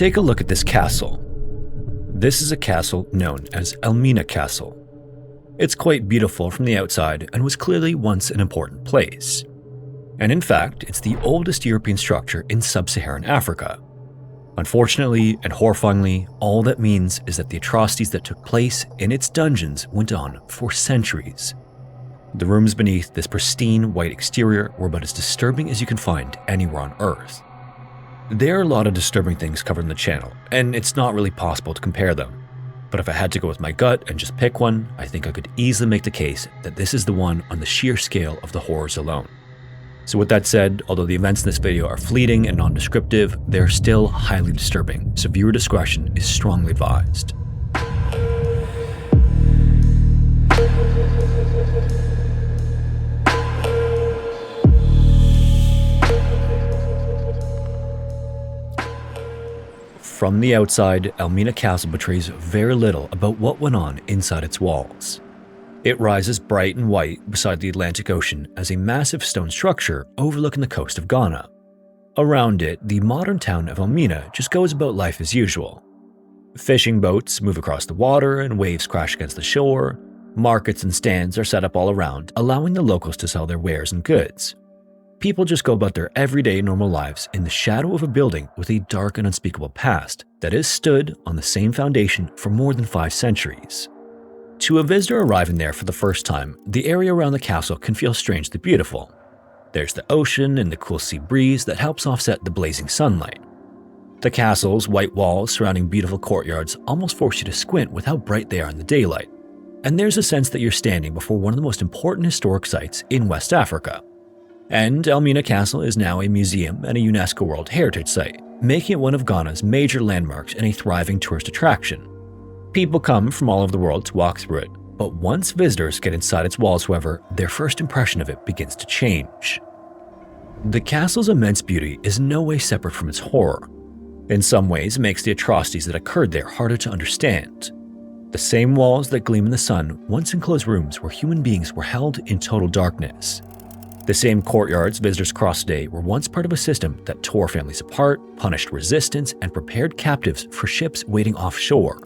Take a look at this castle. This is a castle known as Elmina Castle. It's quite beautiful from the outside and was clearly once an important place. And in fact, it's the oldest European structure in Sub-Saharan Africa. Unfortunately and horrifyingly, all that means is that the atrocities that took place in its dungeons went on for centuries. The rooms beneath this pristine white exterior were about as disturbing as you can find anywhere on Earth. There are a lot of disturbing things covered in the channel, and it's not really possible to compare them. But if I had to go with my gut and just pick one, I think I could easily make the case that this is the one on the sheer scale of the horrors alone. So with that said, although the events in this video are fleeting and non-descriptive, they're still highly disturbing, so viewer discretion is strongly advised. From the outside, Elmina Castle betrays very little about what went on inside its walls. It rises bright and white beside the Atlantic Ocean as a massive stone structure overlooking the coast of Ghana. Around it, the modern town of Elmina just goes about life as usual. Fishing boats move across the water and waves crash against the shore. Markets and stands are set up all around, allowing the locals to sell their wares and goods. People just go about their everyday normal lives in the shadow of a building with a dark and unspeakable past that has stood on the same foundation for more than 5 centuries. To a visitor arriving there for the first time, the area around the castle can feel strangely beautiful. There's the ocean and the cool sea breeze that helps offset the blazing sunlight. The castle's white walls surrounding beautiful courtyards almost force you to squint with how bright they are in the daylight. And there's a sense that you're standing before one of the most important historic sites in West Africa. And Elmina Castle is now a museum and a UNESCO World Heritage Site, making it one of Ghana's major landmarks and a thriving tourist attraction. People come from all over the world to walk through it, but once visitors get inside its walls, however, their first impression of it begins to change. The castle's immense beauty is in no way separate from its horror. In some ways, it makes the atrocities that occurred there harder to understand. The same walls that gleam in the sun once enclosed rooms where human beings were held in total darkness. The same courtyards visitors cross today were once part of a system that tore families apart, punished resistance, and prepared captives for ships waiting offshore.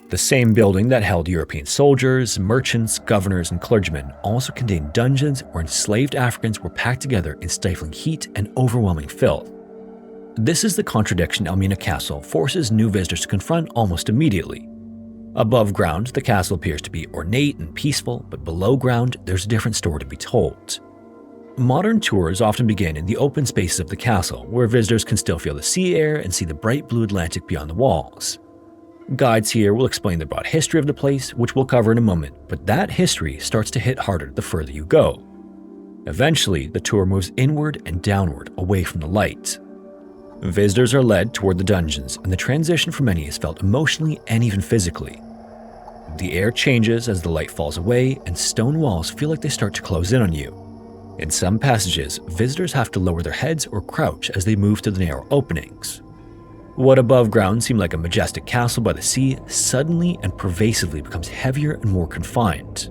The same building that held European soldiers, merchants, governors, and clergymen also contained dungeons where enslaved Africans were packed together in stifling heat and overwhelming filth. This is the contradiction Elmina Castle forces new visitors to confront almost immediately. Above ground, the castle appears to be ornate and peaceful, but below ground, there's a different story to be told. Modern tours often begin in the open spaces of the castle, where visitors can still feel the sea air and see the bright blue Atlantic beyond the walls. Guides here will explain the broad history of the place, which we'll cover in a moment, but that history starts to hit harder the further you go. Eventually, the tour moves inward and downward away from the light. Visitors are led toward the dungeons, and the transition for many is felt emotionally and even physically. The air changes as the light falls away, and stone walls feel like they start to close in on you. In some passages, visitors have to lower their heads or crouch as they move through the narrow openings. What above ground seemed like a majestic castle by the sea suddenly and pervasively becomes heavier and more confined.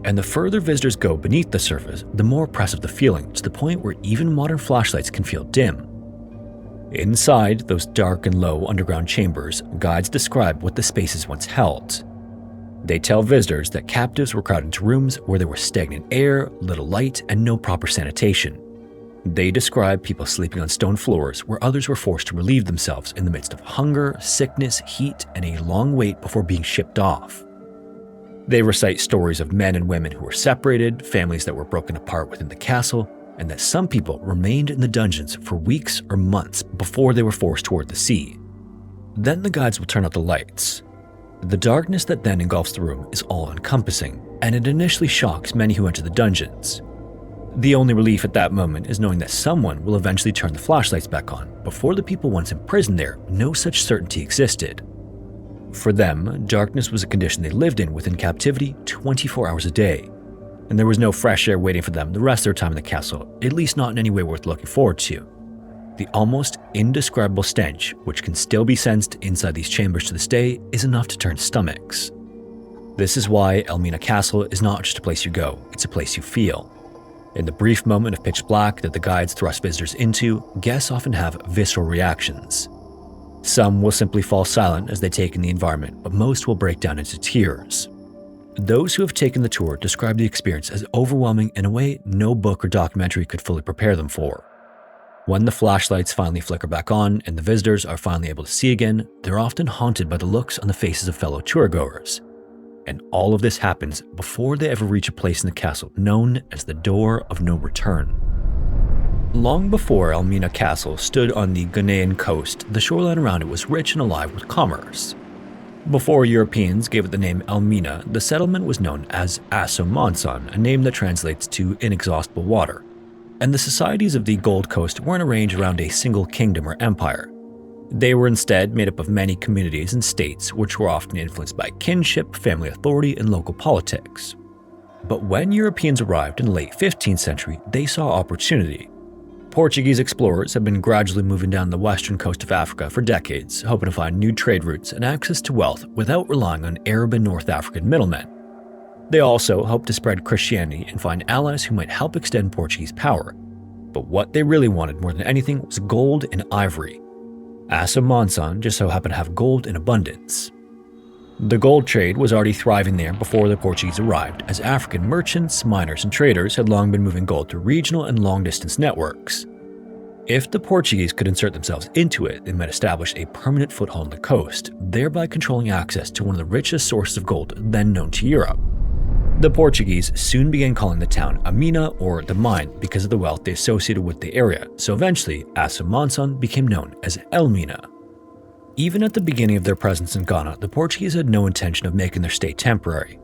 And the further visitors go beneath the surface, the more oppressive the feeling, to the point where even modern flashlights can feel dim. Inside those dark and low underground chambers, guides describe what the spaces once held. They tell visitors that captives were crowded into rooms where there was stagnant air, little light, and no proper sanitation. They describe people sleeping on stone floors where others were forced to relieve themselves in the midst of hunger, sickness, heat, and a long wait before being shipped off. They recite stories of men and women who were separated, families that were broken apart within the castle, and that some people remained in the dungeons for weeks or months before they were forced toward the sea. Then the guides will turn out the lights. The darkness that then engulfs the room is all-encompassing, and it initially shocks many who enter the dungeons. The only relief at that moment is knowing that someone will eventually turn the flashlights back on. Before the people once imprisoned there, no such certainty existed. For them, darkness was a condition they lived in within captivity 24 hours a day, and there was no fresh air waiting for them the rest of their time in the castle, at least not in any way worth looking forward to. The almost indescribable stench, which can still be sensed inside these chambers to this day, is enough to turn stomachs. This is why Elmina Castle is not just a place you go, it's a place you feel. In the brief moment of pitch black that the guides thrust visitors into, guests often have visceral reactions. Some will simply fall silent as they take in the environment, but most will break down into tears. Those who have taken the tour describe the experience as overwhelming in a way no book or documentary could fully prepare them for. When the flashlights finally flicker back on and the visitors are finally able to see again, they're often haunted by the looks on the faces of fellow tourgoers. And all of this happens before they ever reach a place in the castle known as the Door of No Return. Long before Elmina Castle stood on the Ghanaian coast, the shoreline around it was rich and alive with commerce. Before Europeans gave it the name Elmina, the settlement was known as Aso-Monson, a name that translates to inexhaustible water. And the societies of the Gold Coast weren't arranged around a single kingdom or empire. They were instead made up of many communities and states, which were often influenced by kinship, family authority, and local politics. But when Europeans arrived in the late 15th century, they saw opportunity. Portuguese explorers had been gradually moving down the western coast of Africa for decades, hoping to find new trade routes and access to wealth without relying on Arab and North African middlemen. They also hoped to spread Christianity and find allies who might help extend Portuguese power. But what they really wanted more than anything was gold and ivory. Aso-Monson just so happened to have gold in abundance. The gold trade was already thriving there before the Portuguese arrived, as African merchants, miners, and traders had long been moving gold through regional and long-distance networks. If the Portuguese could insert themselves into it, they might establish a permanent foothold on the coast, thereby controlling access to one of the richest sources of gold then known to Europe. The Portuguese soon began calling the town Amina, or the mine, because of the wealth they associated with the area, so eventually Aso-Monson became known as Elmina. Even at the beginning of their presence in Ghana, the Portuguese had no intention of making their stay temporary.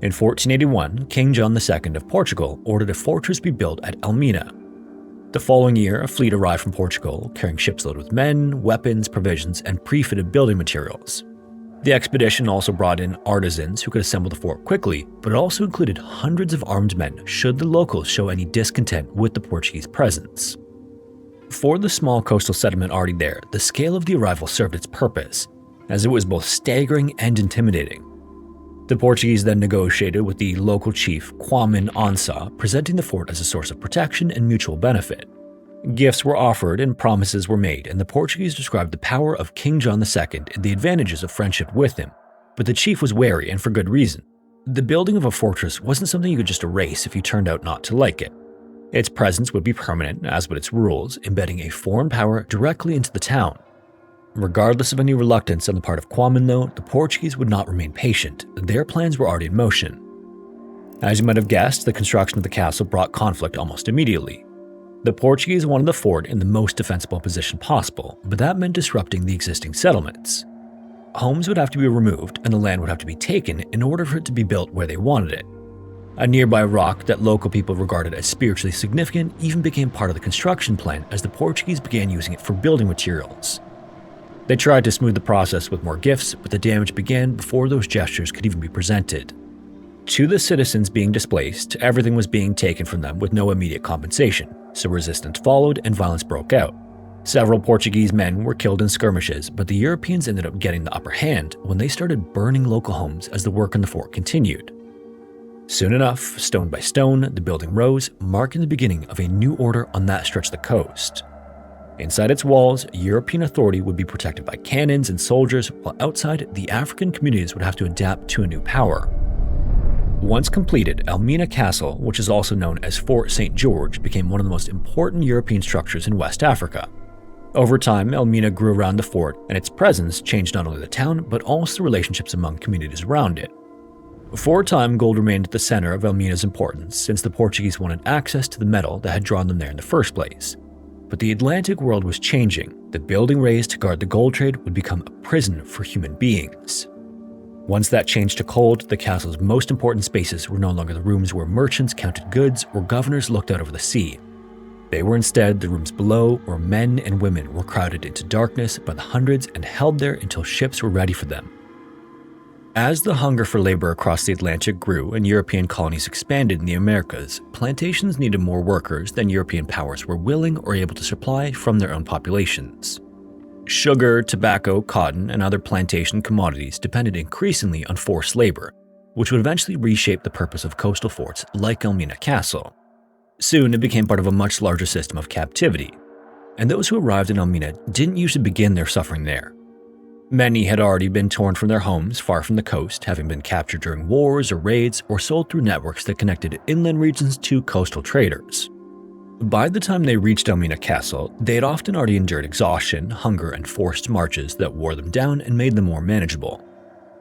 In 1481, King John II of Portugal ordered a fortress be built at Elmina. The following year, a fleet arrived from Portugal, carrying ships loaded with men, weapons, provisions, and pre-fitted building materials. The expedition also brought in artisans who could assemble the fort quickly, but it also included hundreds of armed men should the locals show any discontent with the Portuguese presence. For the small coastal settlement already there, the scale of the arrival served its purpose, as it was both staggering and intimidating. The Portuguese then negotiated with the local chief Kwame Ansa, presenting the fort as a source of protection and mutual benefit. Gifts were offered and promises were made, and the Portuguese described the power of King John II and the advantages of friendship with him. But the chief was wary, and for good reason. The building of a fortress wasn't something you could just erase if you turned out not to like it. Its presence would be permanent, as would its rules, embedding a foreign power directly into the town. Regardless of any reluctance on the part of Kwame, though, the Portuguese would not remain patient. Their plans were already in motion. As you might have guessed, the construction of the castle brought conflict almost immediately. The Portuguese wanted the fort in the most defensible position possible, but that meant disrupting the existing settlements. Homes would have to be removed and the land would have to be taken in order for it to be built where they wanted it. A nearby rock that local people regarded as spiritually significant even became part of the construction plan as the Portuguese began using it for building materials. They tried to smooth the process with more gifts, but the damage began before those gestures could even be presented. To the citizens being displaced, everything was being taken from them with no immediate compensation, so resistance followed and violence broke out. Several Portuguese men were killed in skirmishes, but the Europeans ended up getting the upper hand when they started burning local homes as the work on the fort continued. Soon enough, stone by stone, the building rose, marking the beginning of a new order on that stretch of the coast. Inside its walls, European authority would be protected by cannons and soldiers, while outside, the African communities would have to adapt to a new power. Once completed, Elmina Castle, which is also known as Fort St. George, became one of the most important European structures in West Africa. Over time, Elmina grew around the fort, and its presence changed not only the town, but also the relationships among communities around it. For a time, gold remained at the center of Elmina's importance, since the Portuguese wanted access to the metal that had drawn them there in the first place. But the Atlantic world was changing. The building raised to guard the gold trade would become a prison for human beings. Once that changed to cold, the castle's most important spaces were no longer the rooms where merchants counted goods or governors looked out over the sea. They were instead the rooms below, where men and women were crowded into darkness by the hundreds and held there until ships were ready for them. As the hunger for labor across the Atlantic grew and European colonies expanded in the Americas, plantations needed more workers than European powers were willing or able to supply from their own populations. Sugar, tobacco, cotton, and other plantation commodities depended increasingly on forced labor, which would eventually reshape the purpose of coastal forts like Elmina Castle. Soon it became part of a much larger system of captivity, and those who arrived in Elmina didn't usually begin their suffering there. Many had already been torn from their homes far from the coast, having been captured during wars or raids or sold through networks that connected inland regions to coastal traders. By the time they reached Elmina Castle, they had often already endured exhaustion, hunger, and forced marches that wore them down and made them more manageable.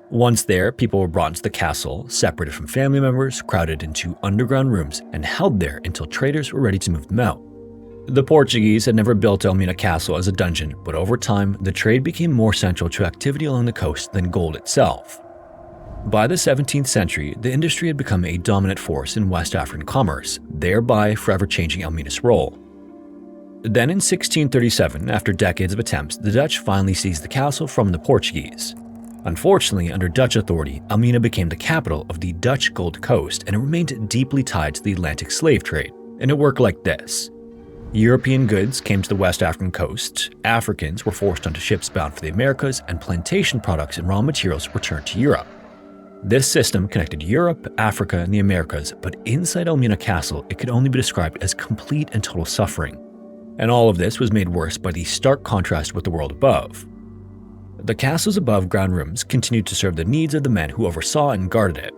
Once there, people were brought into the castle, separated from family members, crowded into underground rooms, and held there until traders were ready to move them out. The Portuguese had never built Elmina Castle as a dungeon, but over time, the trade became more central to activity along the coast than gold itself. By the 17th century, the industry had become a dominant force in West African commerce, thereby forever changing Elmina's role. Then in 1637, after decades of attempts, the Dutch finally seized the castle from the Portuguese. Unfortunately, under Dutch authority, Elmina became the capital of the Dutch Gold Coast, and it remained deeply tied to the Atlantic slave trade, and it worked like this. European goods came to the West African coast, Africans were forced onto ships bound for the Americas, and plantation products and raw materials returned to Europe. This system connected Europe, Africa, and the Americas, but inside Elmina Castle, it could only be described as complete and total suffering. And all of this was made worse by the stark contrast with the world above. The castle's above-ground rooms continued to serve the needs of the men who oversaw and guarded it.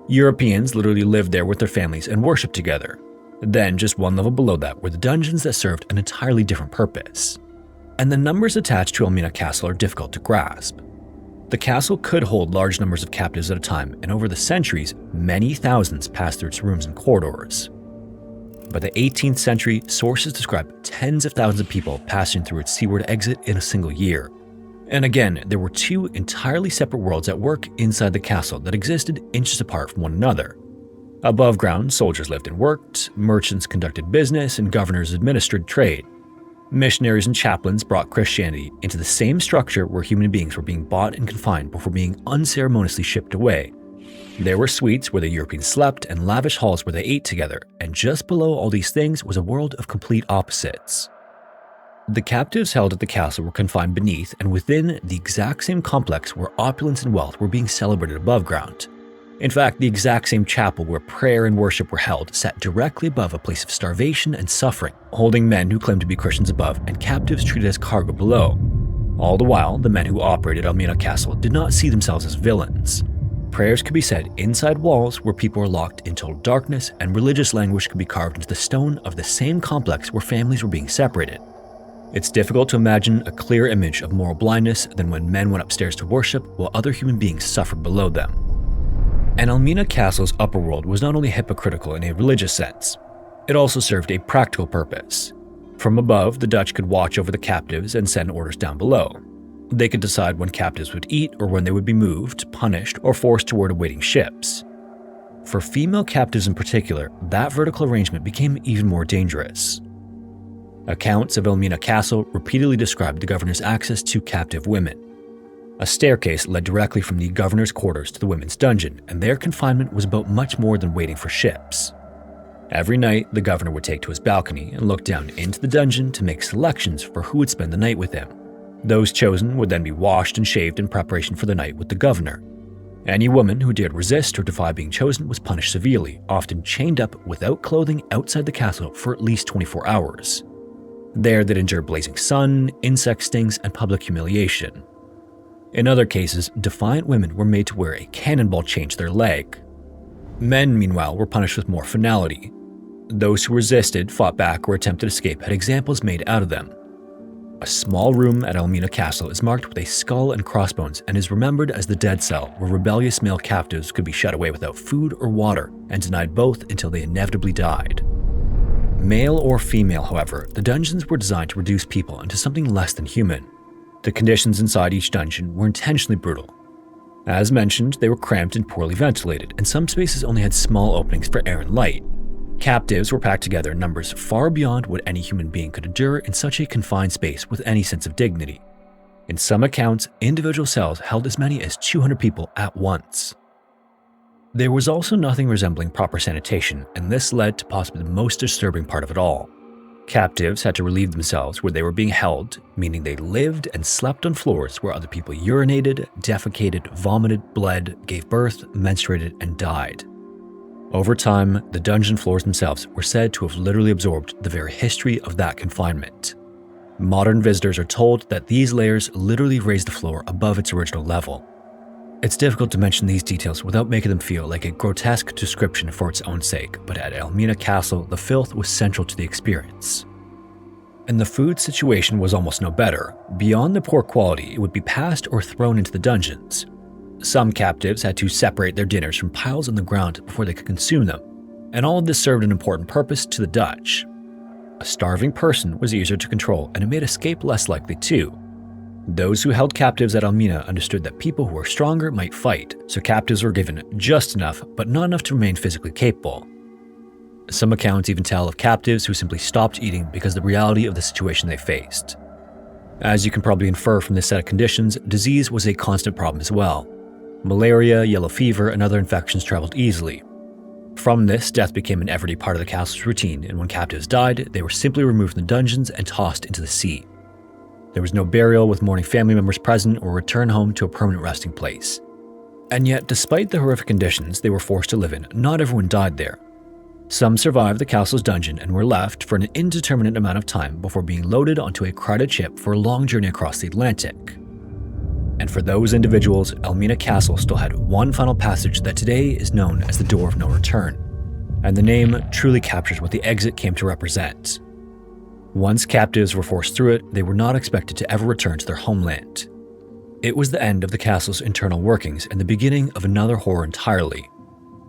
Europeans literally lived there with their families and worshipped together. Then, just one level below that were the dungeons that served an entirely different purpose. And the numbers attached to Elmina Castle are difficult to grasp. The castle could hold large numbers of captives at a time, and over the centuries, many thousands passed through its rooms and corridors. By the 18th century, sources describe tens of thousands of people passing through its seaward exit in a single year. And again, there were two entirely separate worlds at work inside the castle that existed inches apart from one another. Above ground, soldiers lived and worked, merchants conducted business, and governors administered trade. Missionaries and chaplains brought Christianity into the same structure where human beings were being bought and confined before being unceremoniously shipped away. There were suites where the Europeans slept and lavish halls where they ate together, and just below all these things was a world of complete opposites. The captives held at the castle were confined beneath and within the exact same complex where opulence and wealth were being celebrated above ground. In fact, the exact same chapel where prayer and worship were held sat directly above a place of starvation and suffering, holding men who claimed to be Christians above and captives treated as cargo below. All the while, the men who operated Elmina Castle did not see themselves as villains. Prayers could be said inside walls where people were locked in total darkness, and religious language could be carved into the stone of the same complex where families were being separated. It's difficult to imagine a clearer image of moral blindness than when men went upstairs to worship while other human beings suffered below them. And Elmina Castle's upper world was not only hypocritical in a religious sense, it also served a practical purpose. From above, the Dutch could watch over the captives and send orders down below. They could decide when captives would eat or when they would be moved, punished, or forced toward awaiting ships. For female captives in particular, that vertical arrangement became even more dangerous. Accounts of Elmina Castle repeatedly described the governor's access to captive women. A staircase led directly from the governor's quarters to the women's dungeon, and their confinement was about much more than waiting for ships. Every night, the governor would take to his balcony and look down into the dungeon to make selections for who would spend the night with him. Those chosen would then be washed and shaved in preparation for the night with the governor. Any woman who dared resist or defy being chosen was punished severely, often chained up without clothing outside the castle for at least 24 hours. There they'd endure blazing sun, insect stings, and public humiliation. In other cases, defiant women were made to wear a cannonball chain to their leg. Men, meanwhile, were punished with more finality. Those who resisted, fought back, or attempted escape had examples made out of them. A small room at Elmina Castle is marked with a skull and crossbones and is remembered as the dead cell, where rebellious male captives could be shut away without food or water and denied both until they inevitably died. Male or female, however, the dungeons were designed to reduce people into something less than human. The conditions inside each dungeon were intentionally brutal. As mentioned, they were cramped and poorly ventilated, and some spaces only had small openings for air and light. Captives were packed together in numbers far beyond what any human being could endure in such a confined space with any sense of dignity. In some accounts, individual cells held as many as 200 people at once. There was also nothing resembling proper sanitation, and this led to possibly the most disturbing part of it all. Captives had to relieve themselves where they were being held, meaning they lived and slept on floors where other people urinated, defecated, vomited, bled, gave birth, menstruated, and died. Over time, the dungeon floors themselves were said to have literally absorbed the very history of that confinement. Modern visitors are told that these layers literally raise the floor above its original level. It's difficult to mention these details without making them feel like a grotesque description for its own sake, but at Elmina Castle, the filth was central to the experience. And the food situation was almost no better. Beyond the poor quality, it would be passed or thrown into the dungeons. Some captives had to separate their dinners from piles on the ground before they could consume them, and all of this served an important purpose to the Dutch. A starving person was easier to control, and it made escape less likely too. Those who held captives at Elmina understood that people who were stronger might fight, so captives were given just enough, but not enough to remain physically capable. Some accounts even tell of captives who simply stopped eating because of the reality of the situation they faced. As you can probably infer from this set of conditions, disease was a constant problem as well. Malaria, yellow fever, and other infections traveled easily. From this, death became an everyday part of the castle's routine, and when captives died, they were simply removed from the dungeons and tossed into the sea. There was no burial with mourning family members present or return home to a permanent resting place. And yet, despite the horrific conditions they were forced to live in, not everyone died there. Some survived the castle's dungeon and were left for an indeterminate amount of time before being loaded onto a crowded ship for a long journey across the Atlantic. And for those individuals, Elmina Castle still had one final passage that today is known as the Door of No Return, and the name truly captures what the exit came to represent. Once captives were forced through it, they were not expected to ever return to their homeland. It was the end of the castle's internal workings and the beginning of another horror entirely.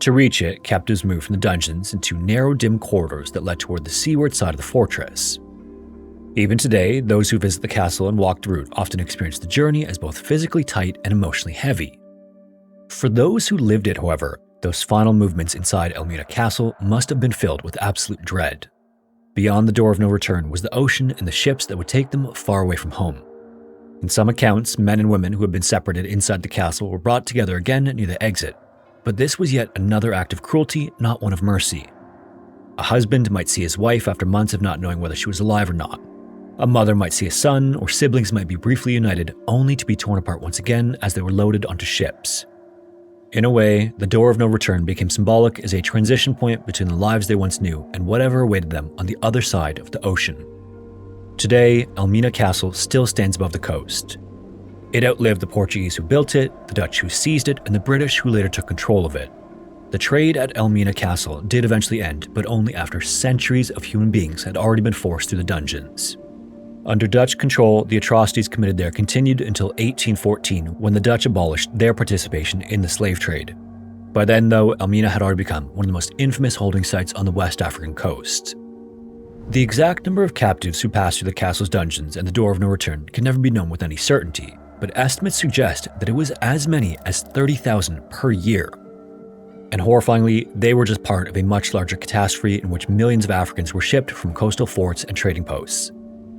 To reach it, captives moved from the dungeons into narrow, dim corridors that led toward the seaward side of the fortress. Even today, those who visit the castle and walk the route often experience the journey as both physically tight and emotionally heavy. For those who lived it, however, those final movements inside Elmina Castle must have been filled with absolute dread. Beyond the Door of No Return was the ocean and the ships that would take them far away from home. In some accounts, men and women who had been separated inside the castle were brought together again near the exit. But this was yet another act of cruelty, not one of mercy. A husband might see his wife after months of not knowing whether she was alive or not. A mother might see a son, or siblings might be briefly united, only to be torn apart once again as they were loaded onto ships. In a way, the Door of No Return became symbolic as a transition point between the lives they once knew and whatever awaited them on the other side of the ocean. Today, Elmina Castle still stands above the coast. It outlived the Portuguese who built it, the Dutch who seized it, and the British who later took control of it. The trade at Elmina Castle did eventually end, but only after centuries of human beings had already been forced through the dungeons. Under Dutch control, the atrocities committed there continued until 1814, when the Dutch abolished their participation in the slave trade. By then, though, Elmina had already become one of the most infamous holding sites on the West African coast. The exact number of captives who passed through the castle's dungeons and the Door of No Return can never be known with any certainty, but estimates suggest that it was as many as 30,000 per year. And horrifyingly, they were just part of a much larger catastrophe in which millions of Africans were shipped from coastal forts and trading posts.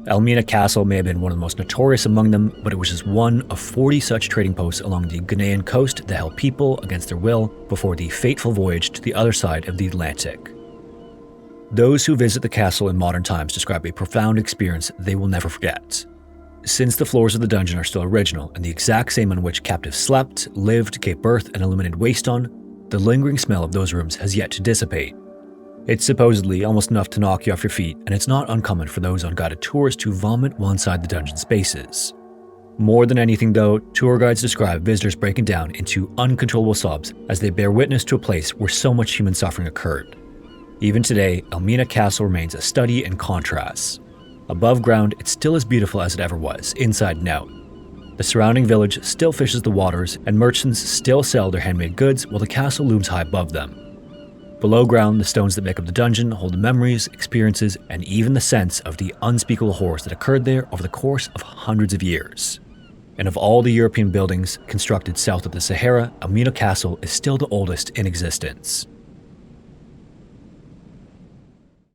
Elmina Castle may have been one of the most notorious among them, but it was just one of 40 such trading posts along the Ghanaian coast that held people against their will before the fateful voyage to the other side of the Atlantic. Those who visit the castle in modern times describe a profound experience they will never forget. Since the floors of the dungeon are still original and the exact same on which captives slept, lived, gave birth, and eliminated waste on, the lingering smell of those rooms has yet to dissipate. It's supposedly almost enough to knock you off your feet, and it's not uncommon for those on guided tours to vomit while inside the dungeon spaces. More than anything though, tour guides describe visitors breaking down into uncontrollable sobs as they bear witness to a place where so much human suffering occurred. Even today, Elmina Castle remains a study in contrasts. Above ground, it's still as beautiful as it ever was, inside and out. The surrounding village still fishes the waters, and merchants still sell their handmade goods while the castle looms high above them. Below ground, the stones that make up the dungeon hold the memories, experiences, and even the sense of the unspeakable horrors that occurred there over the course of hundreds of years. And of all the European buildings constructed south of the Sahara, Elmina Castle is still the oldest in existence.